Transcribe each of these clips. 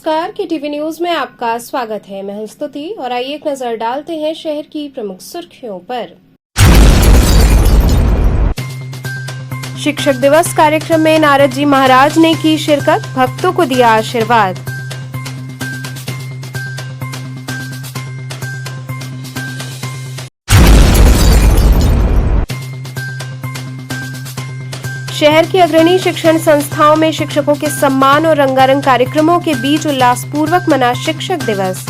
नमस्कार, के TV news में आपका स्वागत है। मैं हूं स्तुति और आइए एक नजर डालते हैं शहर की प्रमुख सुर्खियों पर। शिक्षक दिवस कार्यक्रम में नारद जी महाराज ने की शिरकत, भक्तों को दिया आशीर्वाद। शहर की अग्रणी शिक्षण संस्थाओं में शिक्षकों के सम्मान और रंगारंग कार्यक्रमों के बीच उल्लासपूर्वक मना शिक्षक दिवस।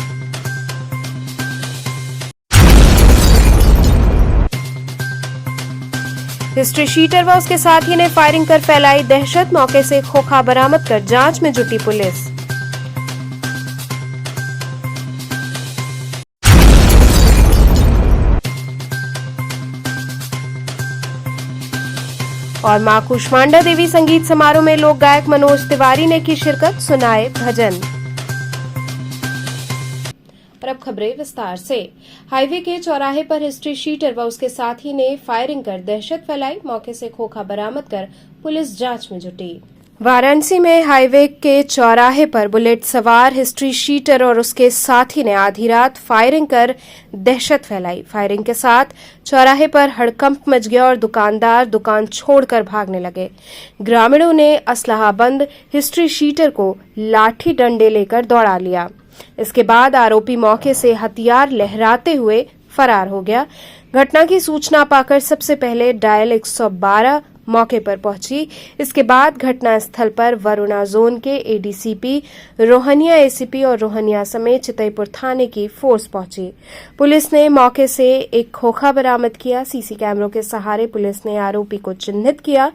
हिस्ट्री शीटर व उसके साथी ने फायरिंग कर फैलाई दहशत, मौके से खोखा बरामद कर जांच में जुटी पुलिस। और मां कुष्मांडा देवी संगीत समारोह में लोक गायक मनोज तिवारी ने की शिरकत, सुनाए भजन। और अब खबरें विस्तार से। हाईवे के चौराहे पर हिस्ट्री शीटर व उसके साथी ने फायरिंग कर दहशत फैलाई, मौके से खोखा बरामद कर पुलिस जांच में जुटी। वाराणसी में हाईवे के चौराहे पर बुलेट सवार हिस्ट्री शीटर और उसके साथी ने आधी रात फायरिंग कर दहशत फैलाई। फायरिंग के साथ चौराहे पर हड़कंप मच गया और दुकानदार दुकान छोड़कर भागने लगे। ग्रामीणों ने असलाहबंद हिस्ट्री शीटर को लाठी डंडे लेकर दौड़ा लिया। इसके बाद आरोपी मौके से हथियार लहराते हुए फरार हो गया। घटना की सूचना पाकर सबसे पहले डायल 112 मौके पर पहुंची। इसके बाद घटनास्थल पर वरुणा जोन के एडीसीपी, रोहनिया एसीपी और रोहनिया समेत चितईपुर थाने की फोर्स पहुंची। पुलिस ने मौके से एक खोखा बरामद किया। सीसी कैमरों के सहारे पुलिस ने आरोपी को चिन्हित किया।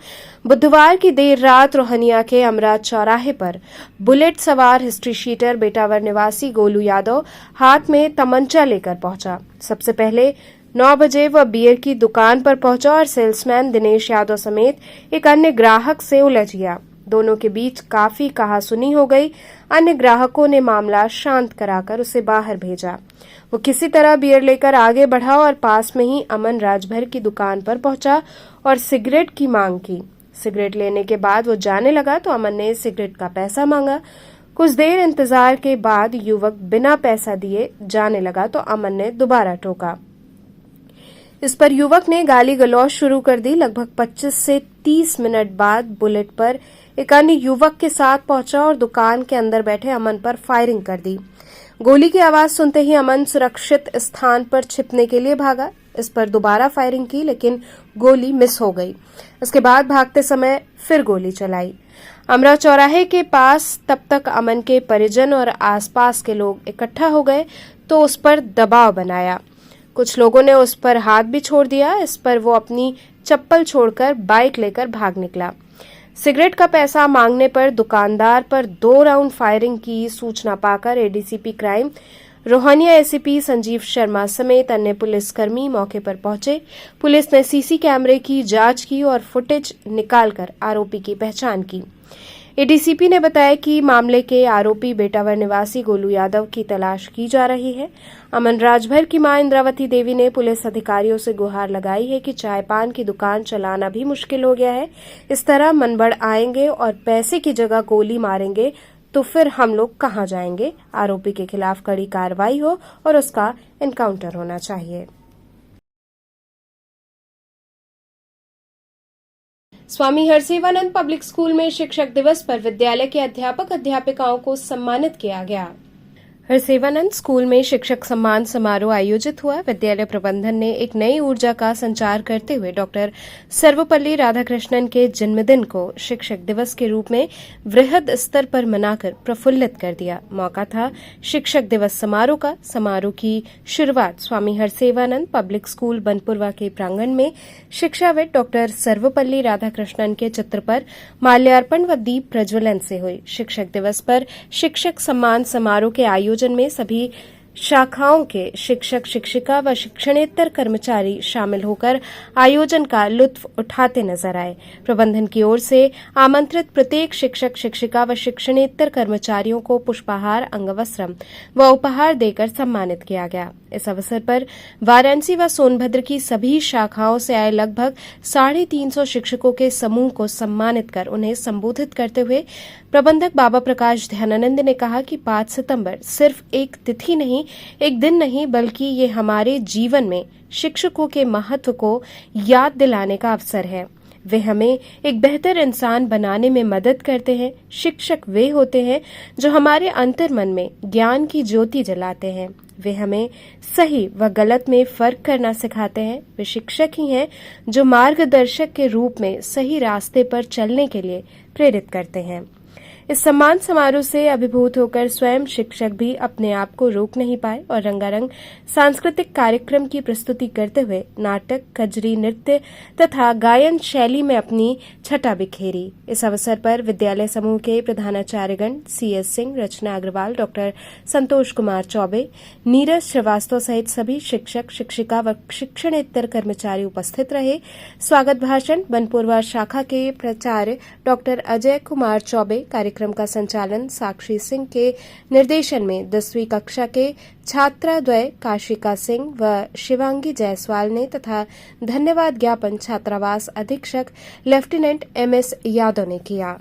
बुधवार की देर रात रोहनिया के अमरा चौराहे पर बुलेट सवार हिस्ट्री शीटर बेटावर निवासी गोलू यादव हाथ में तमंचा लेकर पहुंचा। सबसे पहले 9 बजे वह बियर की दुकान पर पहुंचा और सेल्समैन दिनेश यादव समेत एक अन्य ग्राहक से उलझ गया। दोनों के बीच काफी कहासुनी हो गई। अन्य ग्राहकों ने मामला शांत कराकर उसे बाहर भेजा। वो किसी तरह बियर लेकर आगे बढ़ा और पास में ही अमन राजभर की दुकान पर पहुंचा और सिगरेट की मांग की। सिगरेट लेने के बाद वो जाने लगा तो अमन ने सिगरेट का पैसा मांगा। कुछ देर इंतजार के बाद युवक बिना पैसा दिए जाने लगा तो अमन ने दोबारा टोका। इस पर युवक ने गाली गलौज शुरू कर दी। लगभग 25 से 30 मिनट बाद बुलेट पर एक अन्य युवक के साथ पहुंचा और दुकान के अंदर बैठे अमन पर फायरिंग कर दी। गोली की आवाज सुनते ही अमन सुरक्षित स्थान पर छिपने के लिए भागा। इस पर दोबारा फायरिंग की लेकिन गोली मिस हो गई। इसके बाद भागते समय फिर गोली चलाई। अमरा चौराहे के पास तब तक अमन के परिजन और आसपास के लोग इकट्ठा हो गए तो उस पर दबाव बनाया। कुछ लोगों ने उस पर हाथ भी छोड़ दिया। इस पर वो अपनी चप्पल छोड़कर बाइक लेकर भाग निकला। सिगरेट का पैसा मांगने पर दुकानदार पर 2 राउंड फायरिंग की सूचना पाकर ADCP crime, Rohania ACP Sanjeev Sharma समेत अन्य पुलिसकर्मी मौके पर पहुंचे। पुलिस ने सीसी कैमरे की जांच की और फुटेज निकालकर आरोपी की पहचान की। एडीसीपी ने बताया कि मामले के आरोपी बेटावर निवासी गोलू यादव की तलाश की जा रही है। अमन राजभर की मां इंद्रावती देवी ने पुलिस अधिकारियों से गुहार लगाई है कि चाय पान की दुकान चलाना भी मुश्किल हो गया है। इस तरह मनबड़ आएंगे और पैसे की जगह गोली मारेंगे तो फिर हम लोग कहां जाएंगे। आरोपी के खिलाफ कड़ी कार्रवाई हो और उसका एनकाउंटर होना चाहिए। स्वामी हरसेवानंद पब्लिक स्कूल में शिक्षक दिवस पर विद्यालय के अध्यापक अध्यापिकाओं को सम्मानित किया गया। हरसेवानंद स्कूल में शिक्षक सम्मान समारोह आयोजित हुआ। विद्यालय प्रबंधन ने एक नई ऊर्जा का संचार करते हुए डॉक्टर सर्वपल्ली राधाकृष्णन के जन्मदिन को शिक्षक दिवस के रूप में वृहद स्तर पर मनाकर प्रफुल्लित कर दिया। मौका था शिक्षक दिवस समारोह का। समारोह की शुरुआत स्वामी हरसेवानंद पब्लिक स्कूल बनपुरवा के प्रांगण में शिक्षाविद डॉक्टर सर्वपल्ली राधाकृष्णन के चित्र पर माल्यार्पण व दीप प्रज्वलन से हुई। शिक्षक दिवस पर शिक्षक सम्मान समारोह के आयोजन में सभी शाखाओं के शिक्षक, शिक्षिका व शिक्षणेतर कर्मचारी शामिल होकर आयोजन का लुत्फ उठाते नजर आए। प्रबंधन की ओर से आमंत्रित प्रत्येक शिक्षक, शिक्षिका व शिक्षणेतर कर्मचारियों को पुष्पहार, अंगवस्त्रम व उपहार देकर सम्मानित किया गया। इस अवसर पर वाराणसी व सोनभद्र की सभी शाखाओं से आए लगभग 350 शिक्षकों के समूह को सम्मानित कर उन्हें संबोधित करते हुए प्रबंधक बाबा प्रकाश ध्यानानंद ने कहा कि 5 सितंबर सिर्फ एक तिथि नहीं, एक दिन नहीं, बल्कि ये हमारे जीवन में शिक्षकों के महत्व को याद दिलाने का अवसर है। वे हमें एक बेहतर इंसान बनाने में मदद करते हैं। शिक्षक वे होते हैं जो हमारे अंतर्मन में ज्ञान की ज्योति जलाते हैं। वे हमें सही व गलत में फर्क करना सिखाते हैं। वे शिक्षक ही हैं जो मार्गदर्शक के रूप में सही रास्ते पर चलने के लिए प्रेरित करते हैं। इस सम्मान समारोह से अभिभूत होकर स्वयं शिक्षक भी अपने आप को रोक नहीं पाए और रंगारंग सांस्कृतिक कार्यक्रम की प्रस्तुति करते हुए नाटक, कजरी नृत्य तथा गायन शैली में अपनी छटा बिखेरी। इस अवसर पर विद्यालय समूह के प्रधानाचार्यगण CS सिंह, रचना अग्रवाल, डॉ संतोष कुमार चौबे, नीरज श्रीवास्तव सहित सभी शिक्षक, शिक्षिका व शिक्षणेतर कर्मचारी उपस्थित रहे। स्वागत भाषण बनपुरवा शाखा के प्राचार्य डॉ अजय कुमार चौबे, कार्यक्रम का संचालन साक्षी सिंह के निर्देशन में 10वीं कक्षा के छात्राद्वय काशिका सिंह व शिवांगी जायसवाल ने तथा धन्यवाद ज्ञापन छात्रावास अधीक्षक लेफ्टिनेंट MS यादव ने किया।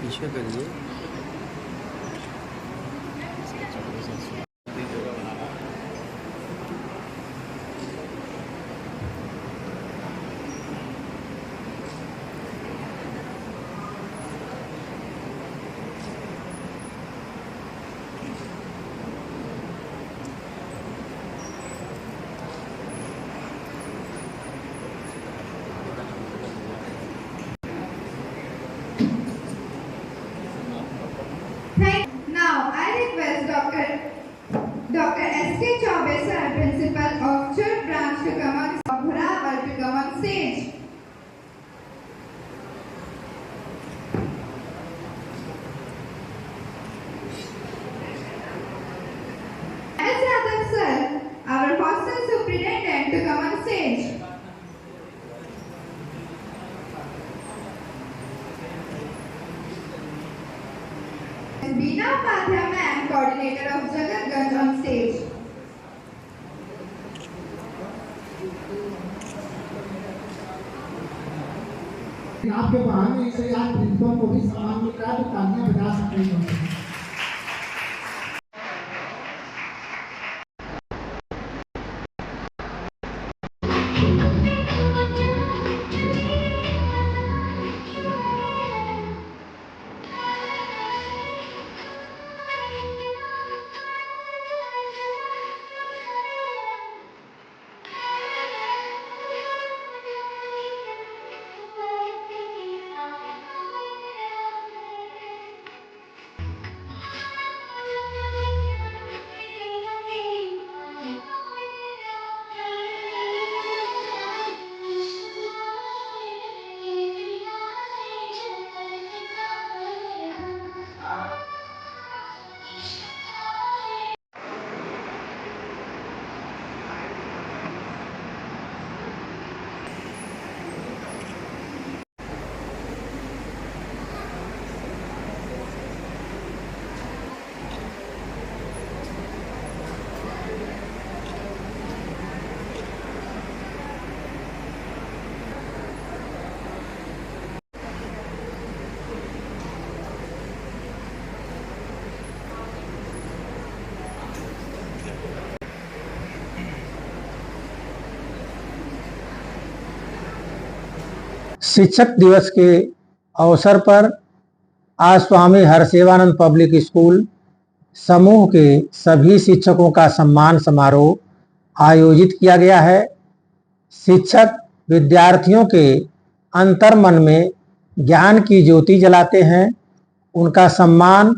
पीछे करिए। Now I request Dr. S.K. Chaube, sir, Principal of Church Branch to come on stage. S. Yadav, sir, our hostel superintendent to come on stage. Veena Upadhyay, ma'am, coordinator of Jagatganj on stage. आपके बहाने से आज principal को भी सम्मान मिल रहा है, तो तालियां बजा सकते हैं। शिक्षक दिवस के अवसर पर आज स्वामी हरसेवानंद पब्लिक स्कूल समूह के सभी शिक्षकों का सम्मान समारोह आयोजित किया गया है। शिक्षक विद्यार्थियों के अंतर्मन में ज्ञान की ज्योति जलाते हैं। उनका सम्मान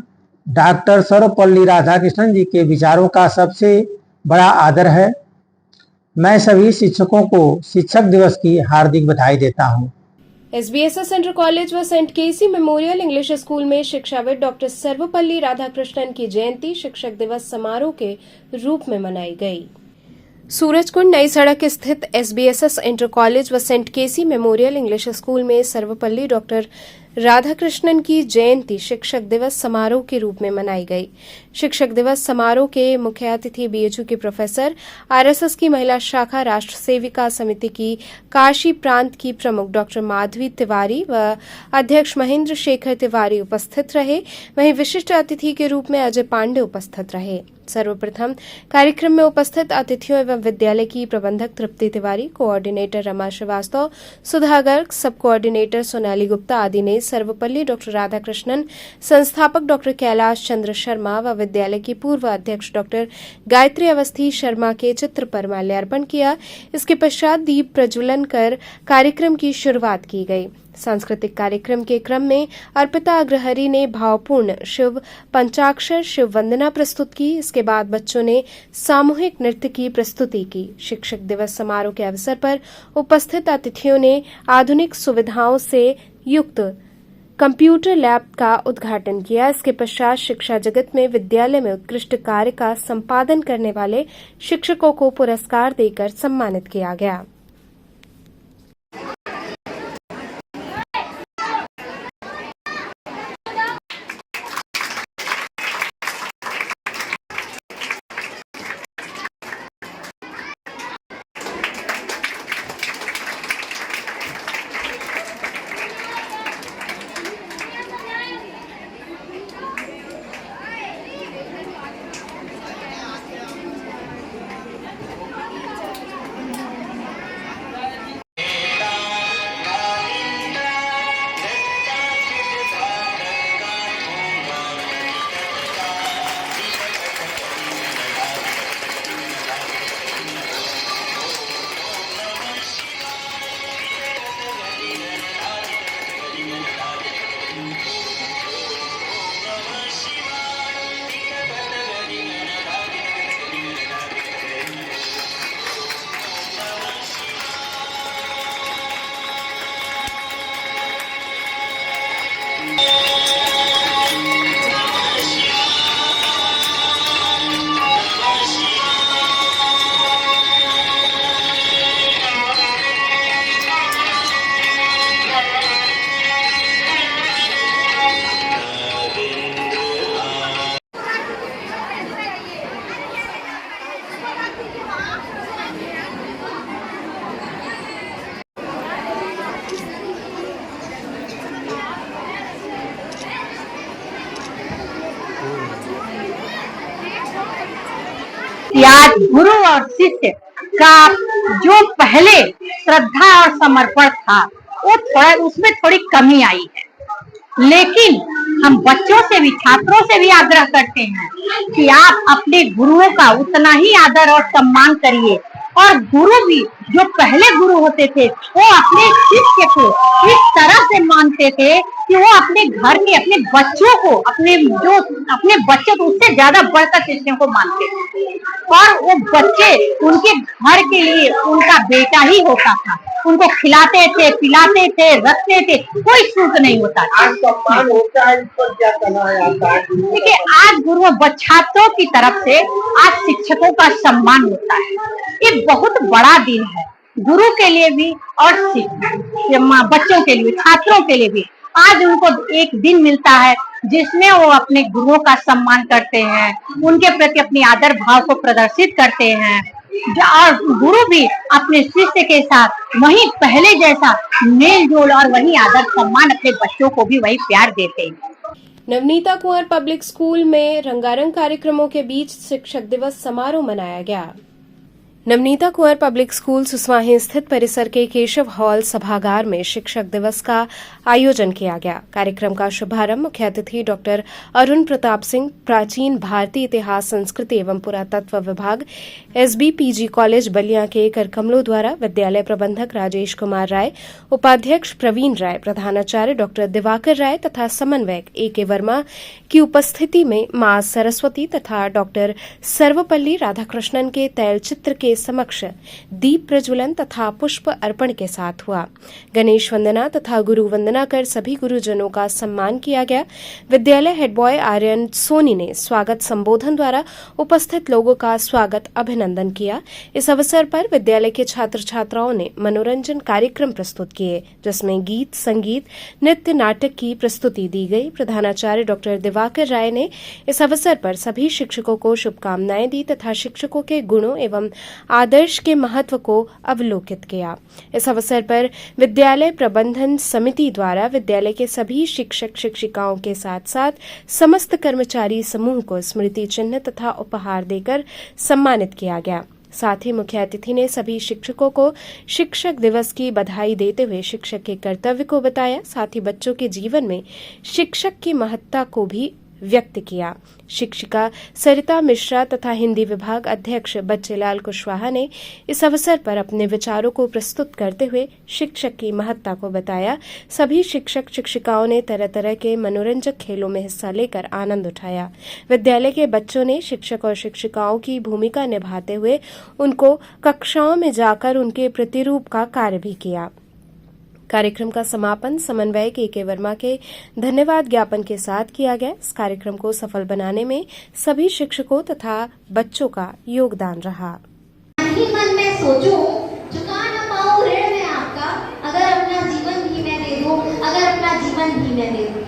डॉक्टर सर्वपल्ली राधाकृष्णन जी के विचारों का सबसे बड़ा आदर है। मैं सभी शिक्षकों को शिक्षक दिवस की हार्दिक बधाई देता हूं। एसबीएसएस इंटर कॉलेज व सेंट केसी मेमोरियल इंग्लिश स्कूल में शिक्षाविद डॉक्टर सर्वपल्ली राधाकृष्णन की जयंती शिक्षक दिवस समारोह के रूप में मनाई गई। सूरजकुंड नई सड़क स्थित एसबीएसएस इंटर कॉलेज व सेंट केसी मेमोरियल इंग्लिश स्कूल में सर्वपल्ली डॉक्टर राधाकृष्णन की जयंती शिक्षक दिवस समारोह के रूप में मनाई गई। शिक्षक दिवस समारोह के मुख्य अतिथि बीएचयू की प्रोफेसर, आरएसएस की महिला शाखा राष्ट्र सेविका समिति की काशी प्रांत की प्रमुख डॉक्टर माधवी तिवारी व अध्यक्ष महेंद्र शेखर तिवारी उपस्थित रहे। वहीं विशिष्ट अतिथि के रूप में अजय पांडे उपस्थित रहे। सर्वप्रथम कार्यक्रम में उपस्थित अतिथियों एवं विद्यालय की प्रबंधक तृप्ति तिवारी, कोऑर्डिनेटर रमा श्रीवास्तव, सुधा गर्ग, सब कोऑर्डिनेटर सोनाली गुप्ता आदि ने सर्वपल्ली डॉक्टर राधाकृष्णन, संस्थापक डॉक्टर कैलाश चंद्र शर्मा व विद्यालय की पूर्व अध्यक्ष डॉक्टर गायत्री अवस्थी शर्मा के चित्र पर माल्यार्पण किया। इसके पश्चात दीप प्रज्वलन कर कार्यक्रम की शुरुआत की गई। सांस्कृतिक कार्यक्रम के क्रम में अर्पिता अग्रहरी ने भावपूर्ण शिव पंचाक्षर शिव वंदना प्रस्तुत की। इसके बाद बच्चों ने सामूहिक नृत्य की प्रस्तुति की। शिक्षक दिवस समारोह के अवसर पर उपस्थित अतिथियों ने आधुनिक सुविधाओं से युक्त कंप्यूटर लैब का उद्घाटन किया। इसके पश्चात शिक्षा जगत में विद्यालय में उत्कृष्ट कार्य का संपादन करने वाले शिक्षकों को पुरस्कार देकर सम्मानित किया गया। आज गुरु और शिष्य का जो पहले श्रद्धा और समर्पण था वो थोड़ा उसमें थोड़ी कमी आई है। लेकिन हम बच्चों से भी, छात्रों से भी आग्रह करते हैं कि आप अपने गुरुओं का उतना ही आदर और सम्मान करिए। और गुरु भी जो पहले गुरु होते थे वो अपने शिष्य को इस तरह से मानते थे कि वो अपने घर के अपने बच्चों को, अपने बच्चे तो उससे ज्यादा बढ़कर शिष्यों को मानते थे। और वो बच्चे उनके घर के लिए उनका बेटा ही होता था। उनको खिलाते थे, पिलाते थे, रखते थे, कोई छूट नहीं होता था। देखिए आज गुरुओं छात्रों की तरफ से आज शिक्षकों का सम्मान होता है। ये बहुत बड़ा दिन है गुरु के लिए भी और बच्चों के लिए, छात्रों के लिए भी। आज उनको एक दिन मिलता है जिसमें वो अपने गुरुओं का सम्मान करते हैं, उनके प्रति अपनी आदर भाव को प्रदर्शित करते हैं। और गुरु भी अपने शिष्य के साथ वही पहले जैसा मेल जोल और वही आदर सम्मान अपने बच्चों को भी वही प्यार देते हैं। नवनीता कुंवर पब्लिक स्कूल में रंगारंग कार्यक्रमों के बीच शिक्षक दिवस समारोह मनाया गया। नवनीता कुंवर पब्लिक स्कूल सुसवाही स्थित परिसर के केशव हॉल सभागार में शिक्षक दिवस का आयोजन किया गया। कार्यक्रम का शुभारंभ मुख्य अतिथि डॉक्टर अरुण प्रताप सिंह, प्राचीन भारतीय इतिहास, संस्कृति एवं पुरातत्व विभाग, SBPG कॉलेज बलिया के करकमलों द्वारा विद्यालय प्रबंधक राजेश कुमार राय, उपाध्यक्ष प्रवीण राय, प्रधानाचार्य डॉक्टर दिवाकर राय तथा समन्वयक AK वर्मा की उपस्थिति में मां सरस्वती तथा डॉक्टर सर्वपल्ली राधाकृष्णन के तैलचित्र के समक्ष दीप प्रज्वलन तथा पुष्प अर्पण के साथ हुआ। गणेश वंदना तथा गुरु वंदना कर सभी गुरुजनों का सम्मान किया गया। विद्यालय हेड बॉय आर्यन सोनी ने स्वागत संबोधन द्वारा उपस्थित लोगों का स्वागत अभिनंदन किया। इस अवसर पर विद्यालय के छात्र छात्राओं ने मनोरंजन कार्यक्रम प्रस्तुत किए, जिसमें गीत, संगीत, नृत्य, नाटक की प्रस्तुति दी गई। प्रधानाचार्य डॉक्टर दिवाकर राय ने इस अवसर पर सभी शिक्षकों को शुभकामनाएं दी तथा शिक्षकों के गुणों एवं आदर्श के महत्व को अवलोकित किया। इस अवसर पर विद्यालय प्रबंधन समिति द्वारा विद्यालय के सभी शिक्षक शिक्षिकाओं के साथ साथ समस्त कर्मचारी समूह को स्मृति चिन्ह तथा उपहार देकर सम्मानित किया गया। साथ ही मुख्य अतिथि ने सभी शिक्षकों को शिक्षक दिवस की बधाई देते हुए शिक्षक के कर्तव्य को बताया। साथ ही बच्चों के जीवन में शिक्षक की महत्ता को भी व्यक्त किया। शिक्षिका सरिता मिश्रा तथा हिंदी विभाग अध्यक्ष बच्चेलाल कुशवाहा ने इस अवसर पर अपने विचारों को प्रस्तुत करते हुए शिक्षक की महत्ता को बताया। सभी शिक्षक शिक्षिकाओं ने तरह तरह के मनोरंजक खेलों में हिस्सा लेकर आनंद उठाया। विद्यालय के बच्चों ने शिक्षक और शिक्षिकाओं की भूमिका निभाते हुए उनको कक्षाओं में जाकर उनके प्रतिरूप का कार्य भी किया। कार्यक्रम का समापन समन्वयक AK वर्मा के धन्यवाद ज्ञापन के साथ किया गया। इस कार्यक्रम को सफल बनाने में सभी शिक्षकों तथा बच्चों का योगदान रहा। मन में सोचो, चुका न पाऊं ऋण मैं आपका, अगर अपना जीवन भी मैं दे दूं, अगर अपना जीवन भी मैं दे दूं।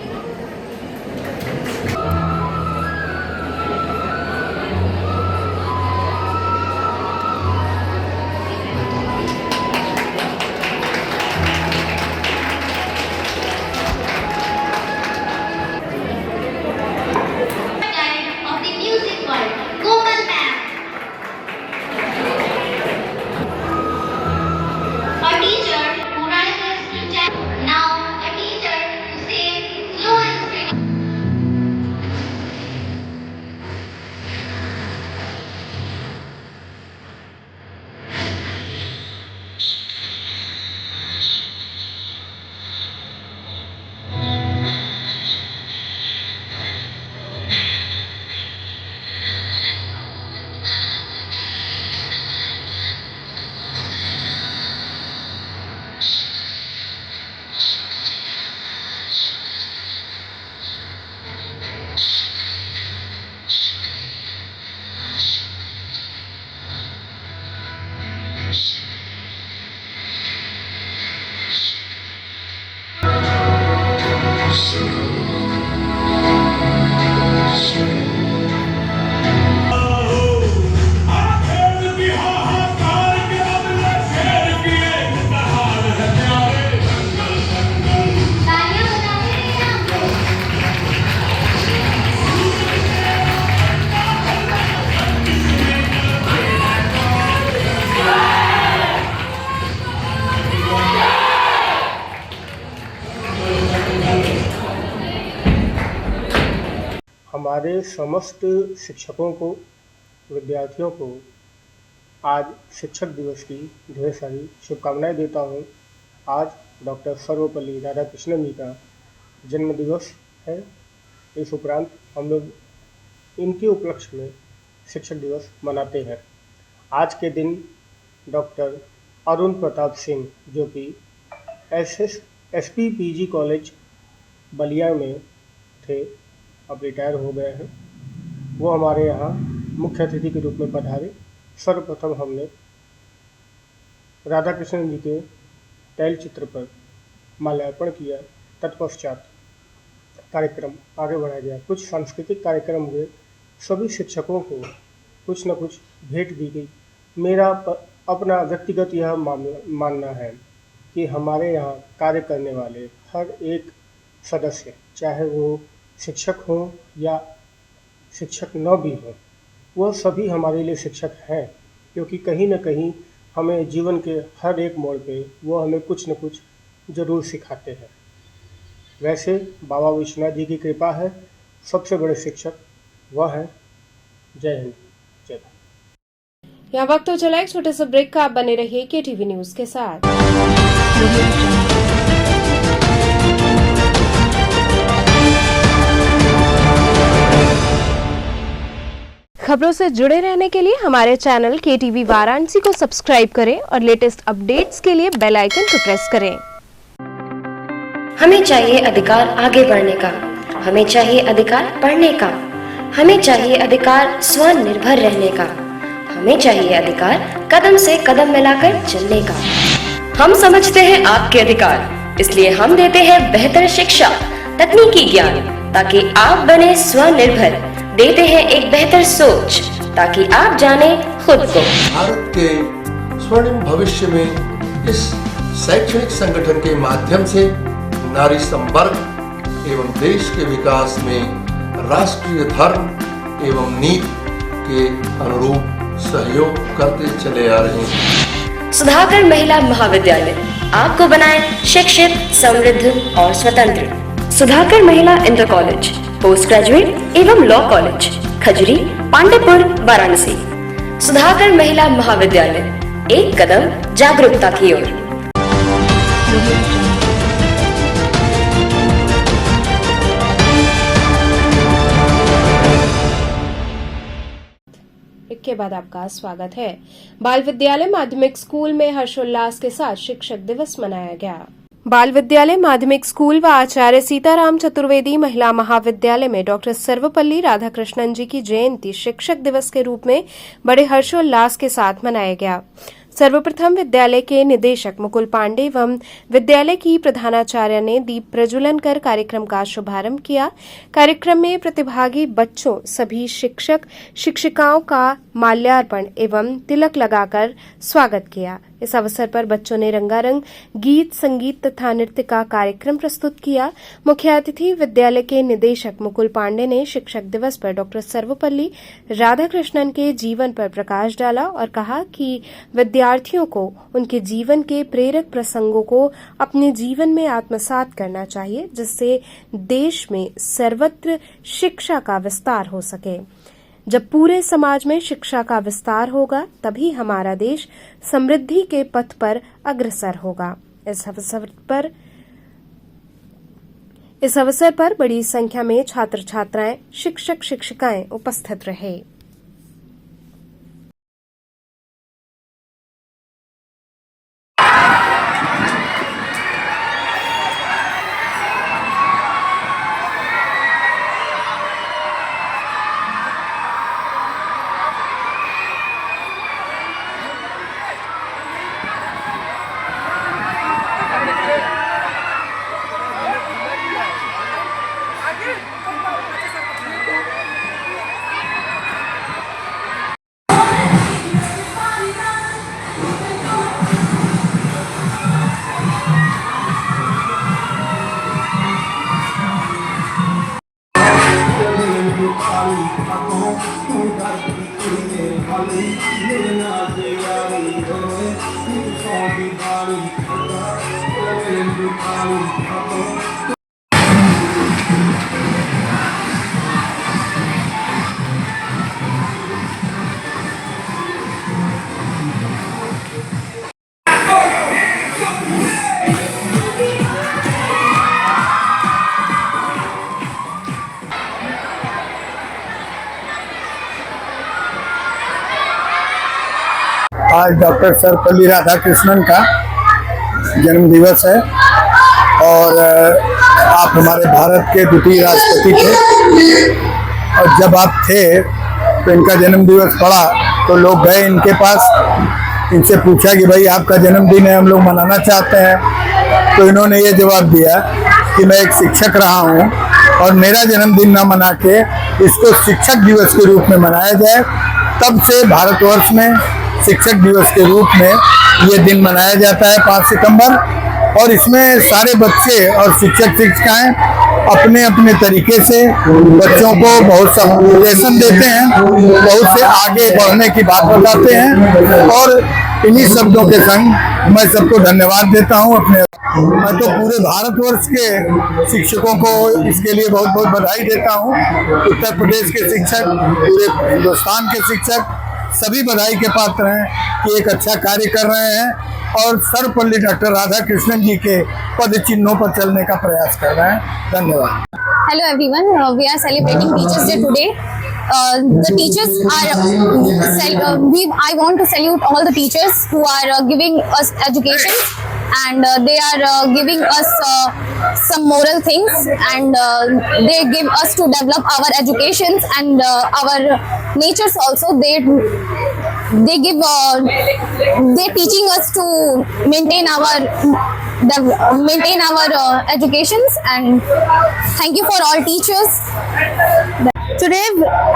हमारे समस्त शिक्षकों को, विद्यार्थियों को आज शिक्षक दिवस की ढेर सारी शुभकामनाएं देता हूं। आज डॉक्टर सर्वपल्ली राधाकृष्णन जी का जन्म दिवस है। इस उपरांत हम लोग इनके उपलक्ष्य में शिक्षक दिवस मनाते हैं। आज के दिन डॉक्टर अरुण प्रताप सिंह, जो कि SBPG कॉलेज बलिया में थे, अब रिटायर हो गए हैं, वो हमारे यहाँ मुख्य अतिथि के रूप में पधारे। सर्वप्रथम हमने राधा कृष्ण जी के तैल चित्र पर माल्यार्पण किया। तत्पश्चात कार्यक्रम आगे बढ़ाया गया। कुछ सांस्कृतिक कार्यक्रम हुए। सभी शिक्षकों को कुछ न कुछ भेंट दी गई। मेरा अपना व्यक्तिगत यह मानना है कि हमारे यहाँ कार्य करने वाले हर एक सदस्य, चाहे वो शिक्षक हों या शिक्षक न भी हों, वह सभी हमारे लिए शिक्षक हैं। क्योंकि कहीं न कहीं हमें जीवन के हर एक मोड़ पे वो हमें कुछ न कुछ ज़रूर सिखाते हैं। वैसे बाबा विश्वनाथ जी की कृपा है, सबसे बड़े शिक्षक वह हैं। जय हिंद, जय भारत। यहाँ वक्त हो चला एक छोटे से ब्रेक का। आप बने रहिए KTV न्यूज के साथ। खबरों से जुड़े रहने के लिए हमारे चैनल KTV वाराणसी को सब्सक्राइब करें और लेटेस्ट अपडेट्स के लिए बेल आइकन को प्रेस करें। हमें चाहिए अधिकार आगे बढ़ने का, हमें चाहिए अधिकार पढ़ने का, हमें चाहिए अधिकार स्वनिर्भर रहने का, हमें चाहिए अधिकार कदम से कदम मिलाकर चलने का। हम समझते हैं आपके अधिकार, इसलिए हम देते हैं बेहतर शिक्षा, तकनीकी ज्ञान, ताकि आप बने स्वनिर्भर। देते हैं एक बेहतर सोच, ताकि आप जाने खुद को। भारत के स्वर्णिम भविष्य में इस शैक्षणिक संगठन के माध्यम से नारी संवर्ग एवं देश के विकास में राष्ट्रीय धर्म एवं नीति के अनुरूप सहयोग करते चले आ रहे हैं। सुधाकर महिला महाविद्यालय आपको बनाए शिक्षित, समृद्ध और स्वतंत्र। सुधाकर महिला इंटर कॉलेज, पोस्ट ग्रेजुएट एवं लॉ कॉलेज, खजरी, पांडेपुर, वाराणसी। सुधाकर महिला महाविद्यालय, एक कदम जागरूकता की ओर। के बाद आपका स्वागत है। बाल विद्यालय माध्यमिक स्कूल में हर्षोल्लास के साथ शिक्षक दिवस मनाया गया। बाल विद्यालय माध्यमिक स्कूल व आचार्य सीताराम चतुर्वेदी महिला महाविद्यालय में डॉक्टर सर्वपल्ली राधाकृष्णन जी की जयंती शिक्षक दिवस के रूप में बड़े हर्षोल्लास के साथ मनाया गया। सर्वप्रथम विद्यालय के निदेशक मुकुल पांडे एवं विद्यालय की प्रधानाचार्य ने दीप प्रज्वलन कर कार्यक्रम का शुभारंभ किया। कार्यक्रम में प्रतिभागी बच्चों, सभी शिक्षक शिक्षिकाओं का माल्यार्पण एवं तिलक लगाकर स्वागत किया। इस अवसर पर बच्चों ने रंगारंग गीत, संगीत तथा नृत्य का कार्यक्रम प्रस्तुत किया। मुख्य अतिथि विद्यालय के निदेशक मुकुल पांडे ने शिक्षक दिवस पर डॉक्टर सर्वपल्ली राधाकृष्णन के जीवन पर प्रकाश डाला और कहा कि विद्यार्थियों को उनके जीवन के प्रेरक प्रसंगों को अपने जीवन में आत्मसात करना चाहिए, जिससे देश में सर्वत्र शिक्षा का विस्तार हो सके। जब पूरे समाज में शिक्षा का विस्तार होगा, तभी हमारा देश समृद्धि के पथ पर अग्रसर होगा। इस अवसर पर बड़ी संख्या में छात्र छात्राएं, शिक्षक शिक्षिकाएं उपस्थित रहे। आज डॉक्टर सर्वपल्ली राधाकृष्णन का जन्म दिवस है और आप हमारे भारत के द्वितीय राष्ट्रपति थे और जब आप थे तो इनका जन्म दिवस पड़ा तो लोग गए इनके पास, इनसे पूछा कि भाई आपका जन्मदिन है, हम लोग मनाना चाहते हैं। तो इन्होंने ये जवाब दिया कि मैं एक शिक्षक रहा हूँ और मेरा जन्मदिन ना मना के इसको शिक्षक दिवस के रूप में मनाया जाए। तब से भारतवर्ष में शिक्षक दिवस के रूप में ये दिन मनाया जाता है 5 सितंबर, और इसमें सारे बच्चे और शिक्षक शिक्षिकाएं अपने अपने तरीके से बच्चों को बहुत सा लेसन देते हैं, बहुत से आगे बढ़ने की बात बताते हैं और इन्हीं शब्दों के संग मैं सबको धन्यवाद देता हूं। मैं तो पूरे भारतवर्ष के शिक्षकों को इसके लिए बहुत बहुत बधाई देता हूं। उत्तर प्रदेश के शिक्षक, पूरे हिंदुस्तान के शिक्षक सभी बधाई के पात्र हैं कि एक अच्छा कार्य कर रहे हैं और सर्वपल्ली डॉक्टर राधाकृष्णन जी के पद चिन्हों पर चलने का प्रयास कर रहे हैं। धन्यवाद। Hello everyone, we are celebrating Teachers Day today. The teachers are, I want to salute all the teachers who are giving us education and they are giving us some moral things and they give us to develop our educations and our natures also. They give, they're teaching us to maintain our educations and thank you for all teachers. Today,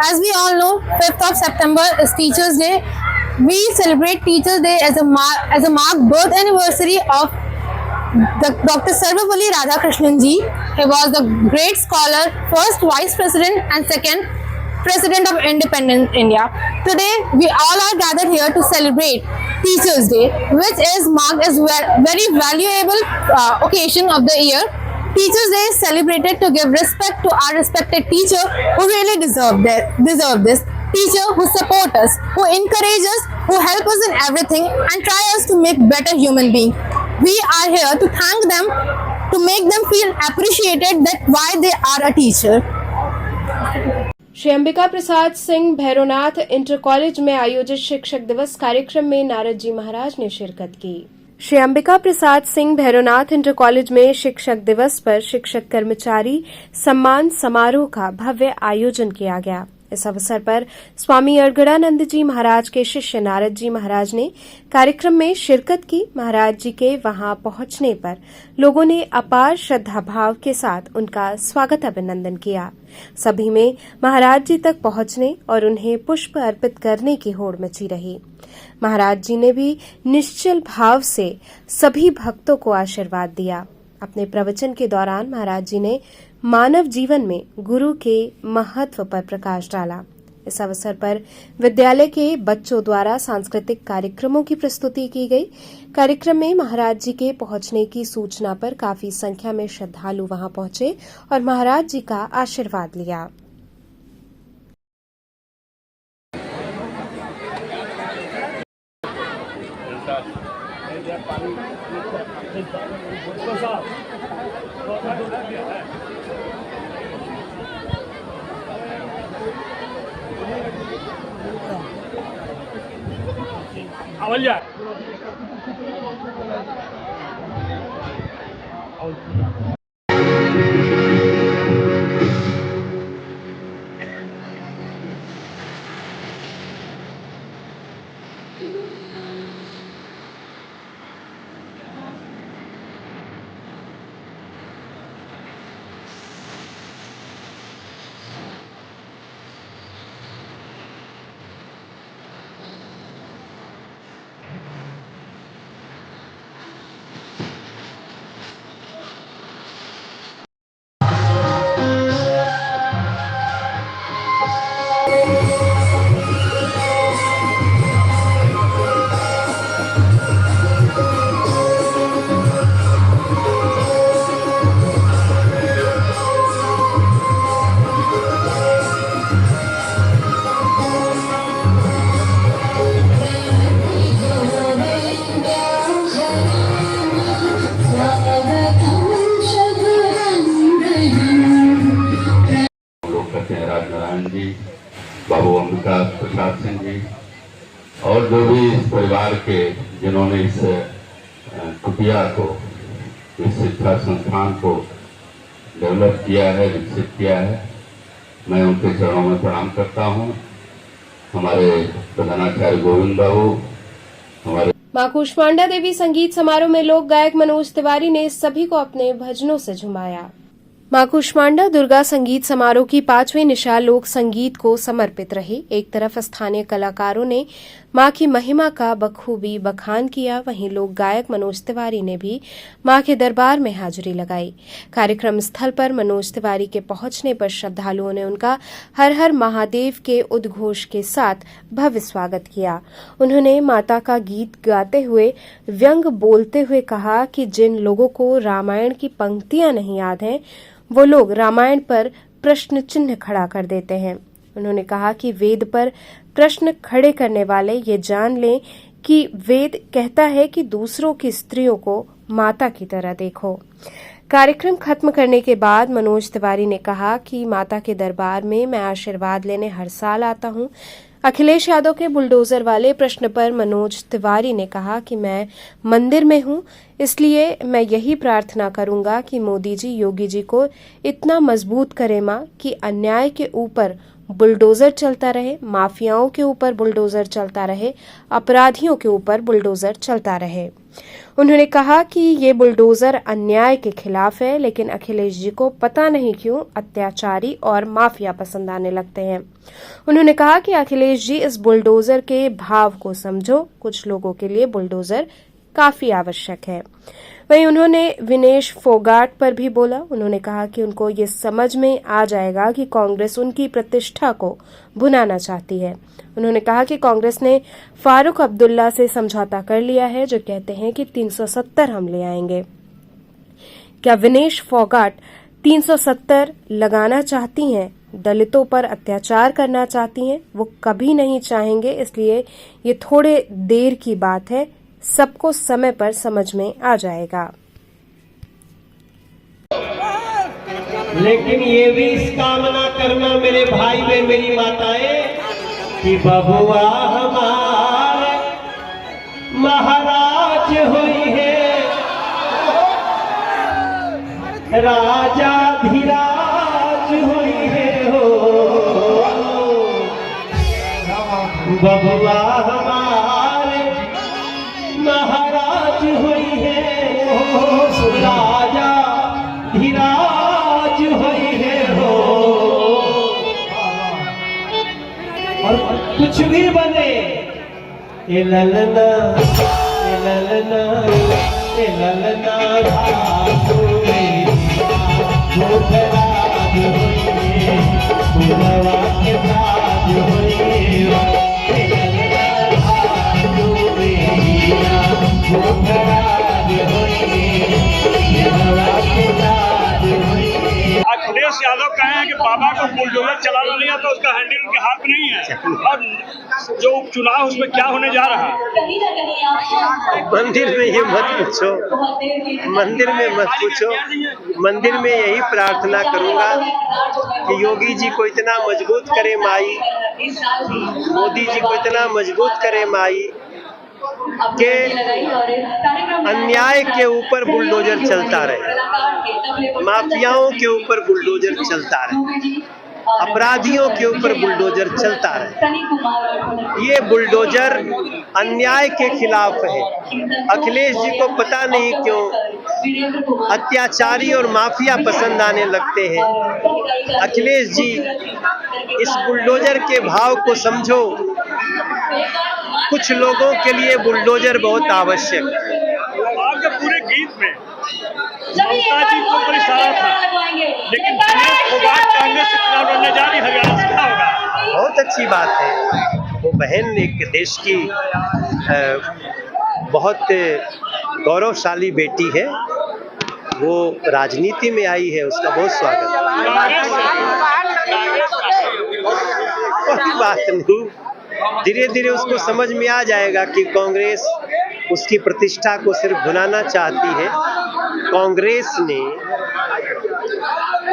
as we all know, 5th of September is Teachers Day. We celebrate Teachers Day as a marked birth anniversary of Dr. Sarvapalli Radhakrishnan ji. He was the great scholar, first Vice President and second President of Independent India. Today, we all are gathered here to celebrate Teachers Day, which is marked as very valuable occasion of the year. Teachers Day is celebrated to give respect to our respected teacher who really deserve this. Teacher who support us, who encourage us, who help us in everything and try us to make better human beings. We are here to thank them, to make them feel appreciated that why they are a teacher. Shri Ambika Prasad Singh Bhairavnath inter college में आयोजित शिक्षक दिवस कार्यक्रम में नारद जी महाराज ने शिरकत की। Shri Ambika Prasad Singh Bhairavnath inter college में शिक्षक दिवस पर शिक्षक कर्मचारी सम्मान समारोह का भव्य आयोजन किया गया। इस अवसर पर स्वामी अड़गड़ानंद जी महाराज के शिष्य नारद जी महाराज ने कार्यक्रम में शिरकत की। महाराज जी के वहां पहुंचने पर लोगों ने अपार श्रद्धा भाव के साथ उनका स्वागत अभिनंदन किया। सभी में महाराज जी तक पहुंचने और उन्हें पुष्प अर्पित करने की होड़ मची रही। महाराज जी ने भी निश्चल भाव से सभी भक्तों को आशीर्वाद दिया। अपने प्रवचन के दौरान महाराज जी ने मानव जीवन में गुरु के महत्व पर प्रकाश डाला। इस अवसर पर विद्यालय के बच्चों द्वारा सांस्कृतिक कार्यक्रमों की प्रस्तुति की गई। कार्यक्रम में महाराज जी के पहुंचने की सूचना पर काफी संख्या में श्रद्धालु वहां पहुंचे और महाराज जी का आशीर्वाद लिया। बाबू अंबिका प्रसाद सिंह जी और जो भी इस परिवार के जिन्होंने इस कुटिया को, इस शिक्षा संस्थान को डेवलप किया है, विकसित किया है, मैं उनके चरणों में प्रणाम करता हूँ। हमारे प्रधानाचार्य गोविंद बाबू, हमारे मां कुष्मांडा देवी संगीत समारोह में लोक गायक मनोज तिवारी ने सभी को अपने भजनों से झुमाया। मां कुष्मांडा दुर्गा संगीत समारोह की 5वीं निशा लोक संगीत को समर्पित रही। एक तरफ स्थानीय कलाकारों ने मां की महिमा का बखूबी बखान किया। वहीं लोक गायक मनोज तिवारी ने भी मां के दरबार में हाजिरी लगाई। कार्यक्रम स्थल पर मनोज तिवारी के पहुंचने पर श्रद्धालुओं ने उनका हर हर महादेव के उद्घोष के साथ भव्य स्वागत किया। उन्होंने माता का गीत गाते हुए व्यंग बोलते हुए कहा कि जिन लोगों को रामायण की पंक्तियां नहीं याद हैं, वो लोग रामायण पर प्रश्न चिन्ह खड़ा कर देते हैं। उन्होंने कहा कि वेद पर प्रश्न खड़े करने वाले ये जान लें कि वेद कहता है कि दूसरों की स्त्रियों को माता की तरह देखो। कार्यक्रम खत्म करने के बाद मनोज तिवारी ने कहा कि माता के दरबार में मैं आशीर्वाद लेने हर साल आता हूं। अखिलेश यादव के बुलडोजर वाले प्रश्न पर मनोज तिवारी ने कहा कि मैं मंदिर में हूं, इसलिए मैं यही प्रार्थना करूंगा कि मोदी जी, योगी जी को इतना मजबूत करे मां कि अन्याय के ऊपर बुलडोजर चलता रहे, माफियाओं के ऊपर बुलडोजर चलता रहे, अपराधियों के ऊपर बुलडोजर चलता रहे। उन्होंने कहा कि ये बुलडोजर अन्याय के खिलाफ है, लेकिन अखिलेश जी को पता नहीं क्यों अत्याचारी और माफिया पसंद आने लगते हैं। उन्होंने कहा कि अखिलेश जी इस बुलडोजर के भाव को समझो, कुछ लोगों के लिए बुलडोजर काफी आवश्यक है। वहीं उन्होंने विनेश फोगाट पर भी बोला। उन्होंने कहा कि उनको ये समझ में आ जाएगा कि कांग्रेस उनकी प्रतिष्ठा को भुनाना चाहती है। उन्होंने कहा कि कांग्रेस ने फारूक अब्दुल्ला से समझौता कर लिया है, जो कहते हैं कि 370 हम ले आएंगे। क्या विनेश फोगाट 370 लगाना चाहती हैं? दलितों पर अत्याचार करना चाहती हैं? वो कभी नहीं चाहेंगे, इसलिए ये थोड़े देर की बात है, सबको समय पर समझ में आ जाएगा। लेकिन ये भी इस कामना करना मेरे भाई बहन, मेरी माताएं, कि बबुआ हमारे महाराज हुई है, राजा धीराज हुई है हो, बबुआ हमारे महाराज हुई है हो, राजा धीराज हुई है हो। और कुछ भी बने, ए ललना ए ललना ए ललना भागो राज होइए, फूलवा के ताज होइए, ए ललना भागो राज होइए, फूलवा के ताज होइए। अखिलेश यादव कहे हैं कि बाबा को बुलडोजर चलाना नहीं आता, उसका हैंडल उनके हाथ में नहीं है, और जो उपचुनाव उसमें क्या होने जा रहा है। मंदिर में ये मत पूछो, मंदिर में मत पूछो। मंदिर में यही प्रार्थना करूंगा कि योगी जी को इतना मजबूत करे माई, मोदी जी को इतना मजबूत करे माई के अन्याय के ऊपर बुलडोजर चलता रहे, माफियाओं के ऊपर बुलडोजर चलता रहे, अपराधियों के ऊपर बुलडोजर चलता रहे। ये बुलडोजर अन्याय के खिलाफ है। अखिलेश जी को पता नहीं क्यों अत्याचारी और माफिया पसंद आने लगते हैं। अखिलेश जी इस बुलडोजर के भाव को समझो। कुछ लोगों के लिए बुलडोजर बहुत आवश्यक है। आपके पूरे गीत में ममता जी को ऊपर इशारा था, लेकिन विनेश फोगाट कांग्रेस से चुनाव लड़ने जा रही, हरियाणा से क्या होगा? बहुत अच्छी बात है। वो बहन एक देश की बहुत गौरवशाली बेटी है, वो राजनीति में आई है, उसका बहुत स्वागत है। कोई बात नहीं, धीरे धीरे उसको समझ में आ जाएगा कि कांग्रेस उसकी प्रतिष्ठा को सिर्फ भुनाना चाहती है। कांग्रेस ने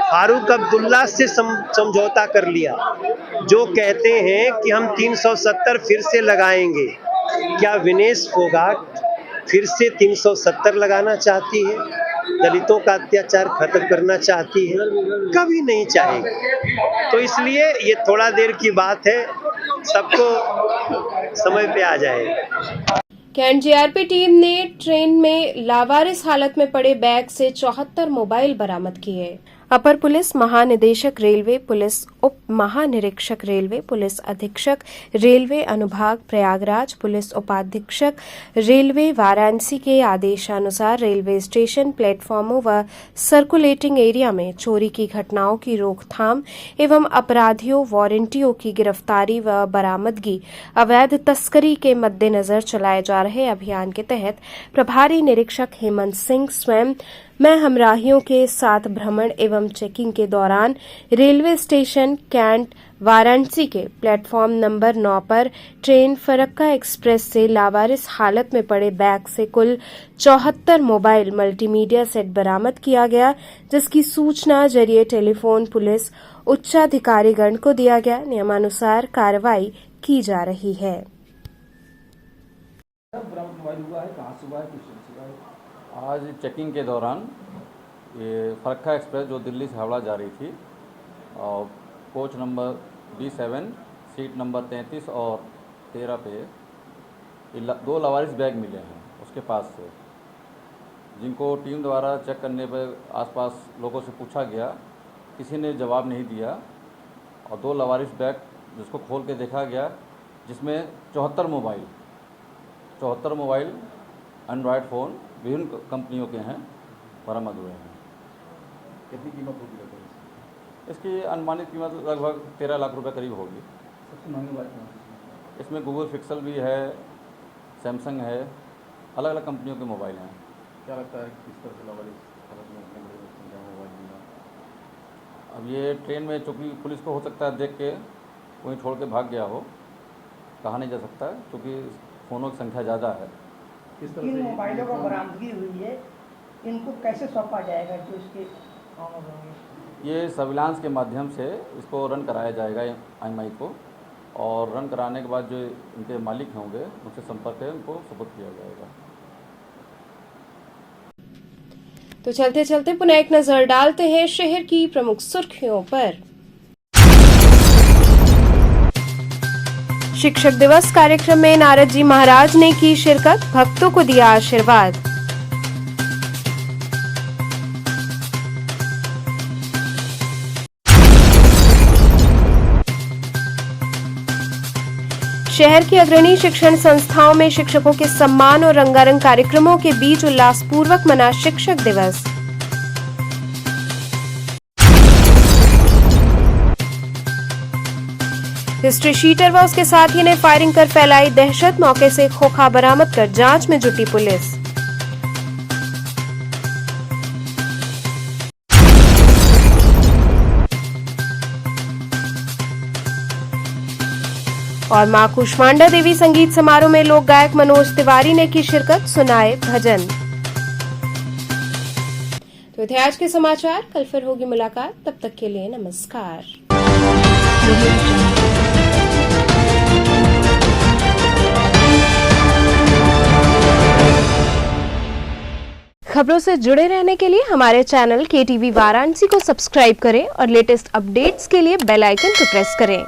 फारूक अब्दुल्ला से समझौता कर लिया, जो कहते हैं कि हम 370 फिर से लगाएंगे। क्या विनेश फोगाट फिर से 370 लगाना चाहती है? दलितों का अत्याचार खत्म करना चाहती है? कभी नहीं चाहेगी। तो इसलिए ये थोड़ा देर की बात है, सबको समय पे आ जाएगा। एनडीआरएफ टीम ने ट्रेन में लावारिस हालत में पड़े बैग से 74 मोबाइल बरामद किए। अपर पुलिस महानिदेशक रेलवे, पुलिस उप महानिरीक्षक रेलवे, पुलिस अधीक्षक रेलवे अनुभाग प्रयागराज, पुलिस उपाधीक्षक रेलवे वाराणसी के आदेशानुसार रेलवे स्टेशन, प्लेटफॉर्मों व सर्कुलेटिंग एरिया में चोरी की घटनाओं की रोकथाम एवं अपराधियों, वारंटियों की गिरफ्तारी व बरामदगी, अवैध तस्करी के मद्देनजर चलाए जा रहे अभियान के तहत प्रभारी निरीक्षक हेमंत सिंह स्वयं मैं हमराहियों के साथ भ्रमण एवं चेकिंग के दौरान रेलवे स्टेशन कैंट वाराणसी के प्लेटफॉर्म नंबर 9 पर ट्रेन फरक्का एक्सप्रेस से लावारिस हालत में पड़े बैग से कुल 74 मोबाइल मल्टीमीडिया सेट बरामद किया गया, जिसकी सूचना जरिए टेलीफोन पुलिस उच्चाधिकारीगण को दिया गया। नियमानुसार कार्रवाई की जा रही है। आज चेकिंग के दौरान ये फरक्का एक्सप्रेस जो दिल्ली से हावड़ा जा रही थी और coach number B7 seat number 33 और 13 पे 2 लावारिस बैग मिले हैं उसके पास से, जिनको टीम द्वारा चेक करने पर आसपास लोगों से पूछा गया, किसी ने जवाब नहीं दिया और 2 लावारिस बैग जिसको खोल के देखा गया, जिसमें 74 मोबाइल एंड्रॉयड फ़ोन विभिन्न कंपनियों के हैं बरामद हुए हैं। कितनी कीमत होगी लगभग? इसकी अनुमानित कीमत लगभग 13 लाख रुपए करीब होगी। सबसे महंगी बात है इसमें गूगल पिक्सल भी है, सैमसंग है, अलग अलग कंपनियों के मोबाइल हैं। क्या लगता है किस तरह से लावारिस हालत में इतने बड़े संख्या में मोबाइल मिला? अब ये ट्रेन में चूँकि पुलिस को हो सकता है देख के कोई छोड़ के भाग गया हो, कहा नहीं जा सकता है क्योंकि फ़ोनों की संख्या ज़्यादा है। इन मोबाइलों को बरामदगी हुई है, इनको कैसे सौंपा जाएगा जो इसके ऑनर होंगे? ये सर्विलांस के माध्यम से इसको रन कराया जाएगा IMI को, और रन कराने के बाद जो इनके मालिक होंगे उनसे संपर्क है उनको सुपुर्द किया जाएगा। तो चलते चलते पुनः एक नजर डालते हैं शहर की प्रमुख सुर्खियों पर। शिक्षक दिवस कार्यक्रम में नारद जी महाराज ने की शिरकत, भक्तों को दिया आशीर्वाद। शहर की अग्रणी शिक्षण संस्थाओं में शिक्षकों के सम्मान और रंगारंग कार्यक्रमों के बीच उल्लासपूर्वक मना शिक्षक दिवस। हिस्ट्री शीटर व उसके साथी ने फायरिंग कर फैलाई दहशत, मौके से खोखा बरामद कर जांच में जुटी पुलिस। और मां कुष्मांडा देवी संगीत समारोह में लोक गायक मनोज तिवारी ने की शिरकत, सुनाए भजन। तो थे आज के समाचार, कल फिर होगी मुलाकात, तब तक के लिए नमस्कार। खबरों से जुड़े रहने के लिए हमारे चैनल KTV वाराणसी को सब्सक्राइब करें और लेटेस्ट अपडेट्स के लिए बेल आइकन को प्रेस करें।